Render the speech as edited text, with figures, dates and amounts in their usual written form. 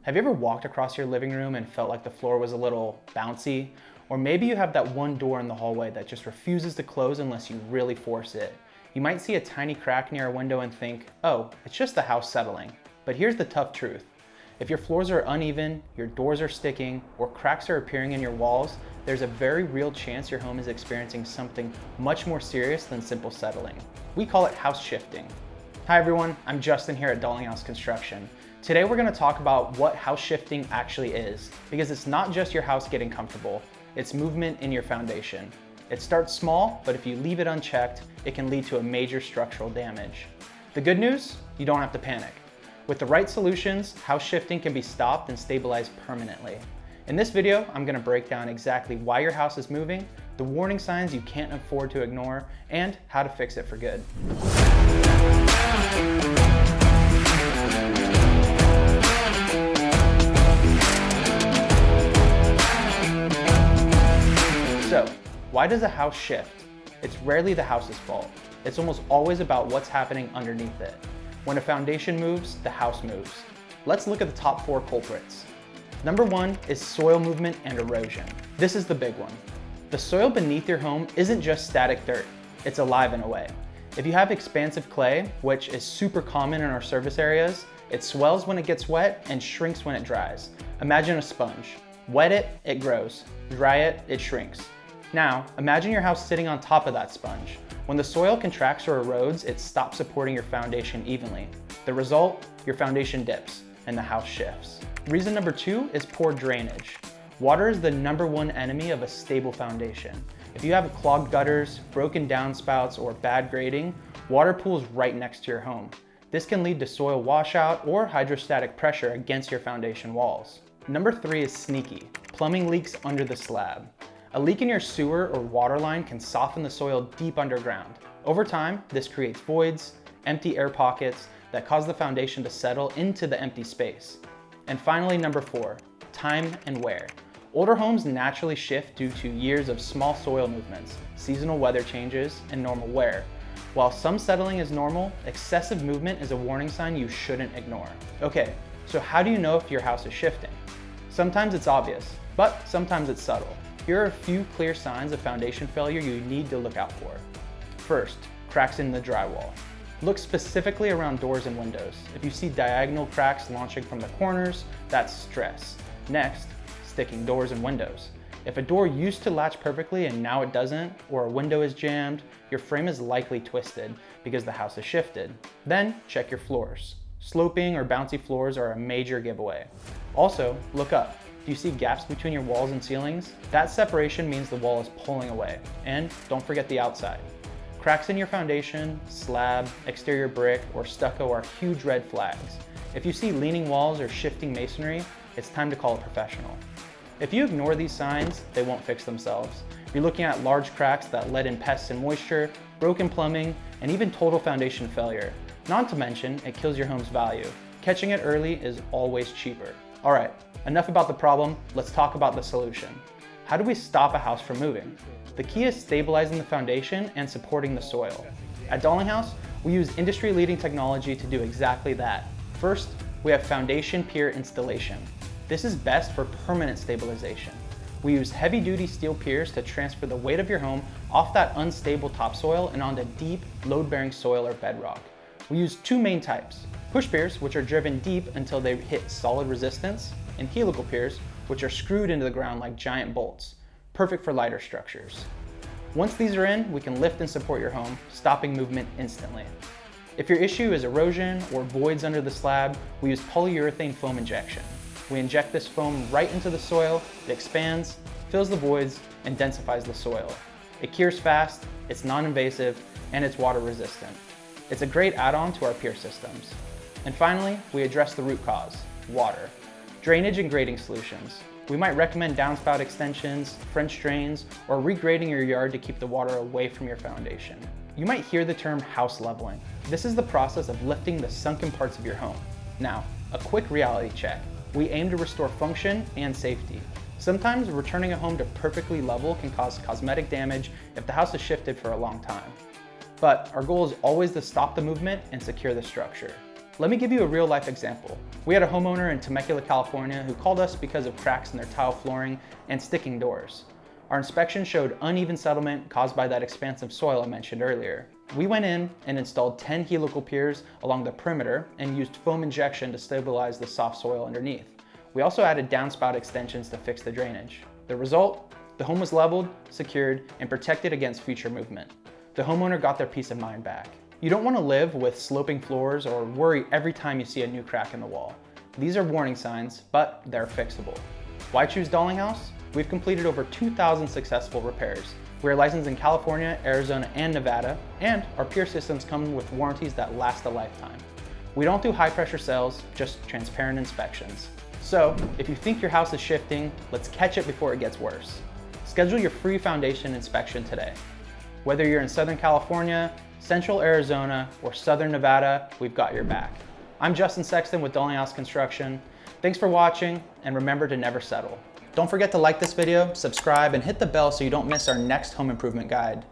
Have you ever walked across your living room and felt like the floor was a little bouncy? Or maybe you have that one door in the hallway that just refuses to close unless you really force it. You might see a tiny crack near a window and think, oh, it's just the house settling. But here's the tough truth. If your floors are uneven, your doors are sticking, or cracks are appearing in your walls, there's a very real chance your home is experiencing something much more serious than simple settling. We call it house shifting. Hi everyone, I'm Justin here at Dalinghaus Construction. Today we're going to talk about what house shifting actually is, because it's not just your house getting comfortable, it's movement in your foundation. It starts small, but if you leave it unchecked, it can lead to a major structural damage. The good news? You don't have to panic. With the right solutions, house shifting can be stopped and stabilized permanently. In this video, I'm going to break down exactly why your house is moving, the warning signs you can't afford to ignore, and how to fix it for good. So, why does a house shift? It's rarely the house's fault. It's almost always about what's happening underneath it. When a foundation moves, the house moves. Let's look at the top 4 culprits. Number 1 is soil movement and erosion. This is the big one. The soil beneath your home isn't just static dirt, it's alive in a way. If you have expansive clay, which is super common in our service areas, it swells when it gets wet and shrinks when it dries. Imagine a sponge. Wet it, it grows. Dry it, it shrinks. Now, imagine your house sitting on top of that sponge. When the soil contracts or erodes, it stops supporting your foundation evenly. The result, your foundation dips and the house shifts. Reason number 2 is poor drainage. Water is the number 1 enemy of a stable foundation. If you have clogged gutters, broken downspouts, or bad grading, water pools right next to your home. This can lead to soil washout or hydrostatic pressure against your foundation walls. Number 3 is sneaky. Plumbing leaks under the slab. A leak in your sewer or water line can soften the soil deep underground. Over time, this creates voids, empty air pockets that cause the foundation to settle into the empty space. And finally, number 4, time and wear. Older homes naturally shift due to years of small soil movements, seasonal weather changes, and normal wear. While some settling is normal, excessive movement is a warning sign you shouldn't ignore. Okay, so how do you know if your house is shifting? Sometimes it's obvious, but sometimes it's subtle. Here are a few clear signs of foundation failure you need to look out for. First, cracks in the drywall. Look specifically around doors and windows. If you see diagonal cracks launching from the corners, that's stress. Next, sticking doors and windows. If a door used to latch perfectly and now it doesn't, or a window is jammed, your frame is likely twisted because the house has shifted. Then, check your floors. Sloping or bouncy floors are a major giveaway. Also, look up. Do you see gaps between your walls and ceilings? That separation means the wall is pulling away. And don't forget the outside. Cracks in your foundation, slab, exterior brick, or stucco are huge red flags. If you see leaning walls or shifting masonry, it's time to call a professional. If you ignore these signs, they won't fix themselves. You're looking at large cracks that let in pests and moisture, broken plumbing, and even total foundation failure. Not to mention, it kills your home's value. Catching it early is always cheaper. All right, enough about the problem, let's talk about the solution. How do we stop a house from moving? The key is stabilizing the foundation and supporting the soil. At Dalinghaus, we use industry-leading technology to do exactly that. First, we have foundation pier installation. This is best for permanent stabilization. We use heavy-duty steel piers to transfer the weight of your home off that unstable topsoil and onto deep, load-bearing soil or bedrock. We use 2 main types. Push piers, which are driven deep until they hit solid resistance, and helical piers, which are screwed into the ground like giant bolts, perfect for lighter structures. Once these are in, we can lift and support your home, stopping movement instantly. If your issue is erosion or voids under the slab, we use polyurethane foam injection. We inject this foam right into the soil, it expands, fills the voids, and densifies the soil. It cures fast, it's non-invasive, and it's water resistant. It's a great add-on to our pier systems. And finally, we address the root cause, water. Drainage and grading solutions. We might recommend downspout extensions, French drains, or regrading your yard to keep the water away from your foundation. You might hear the term house leveling. This is the process of lifting the sunken parts of your home. Now, a quick reality check. We aim to restore function and safety. Sometimes returning a home to perfectly level can cause cosmetic damage if the house has shifted for a long time. But our goal is always to stop the movement and secure the structure. Let me give you a real life example. We had a homeowner in Temecula, California who called us because of cracks in their tile flooring and sticking doors. Our inspection showed uneven settlement caused by that expansive soil I mentioned earlier. We went in and installed 10 helical piers along the perimeter and used foam injection to stabilize the soft soil underneath. We also added downspout extensions to fix the drainage. The result? The home was leveled, secured, and protected against future movement. The homeowner got their peace of mind back. You don't want to live with sloping floors or worry every time you see a new crack in the wall. These are warning signs, but they're fixable. Why choose Dalinghaus? We've completed over 2,000 successful repairs. We are licensed in California, Arizona, and Nevada, and our Piers systems come with warranties that last a lifetime. We don't do high pressure sales, just transparent inspections. So, if you think your house is shifting, let's catch it before it gets worse. Schedule your free foundation inspection today. Whether you're in Southern California, Central Arizona, or Southern Nevada, we've got your back. I'm Justin Sexton with Dalinghaus Construction. Thanks for watching, and remember to never settle. Don't forget to like this video, subscribe, and hit the bell so you don't miss our next home improvement guide.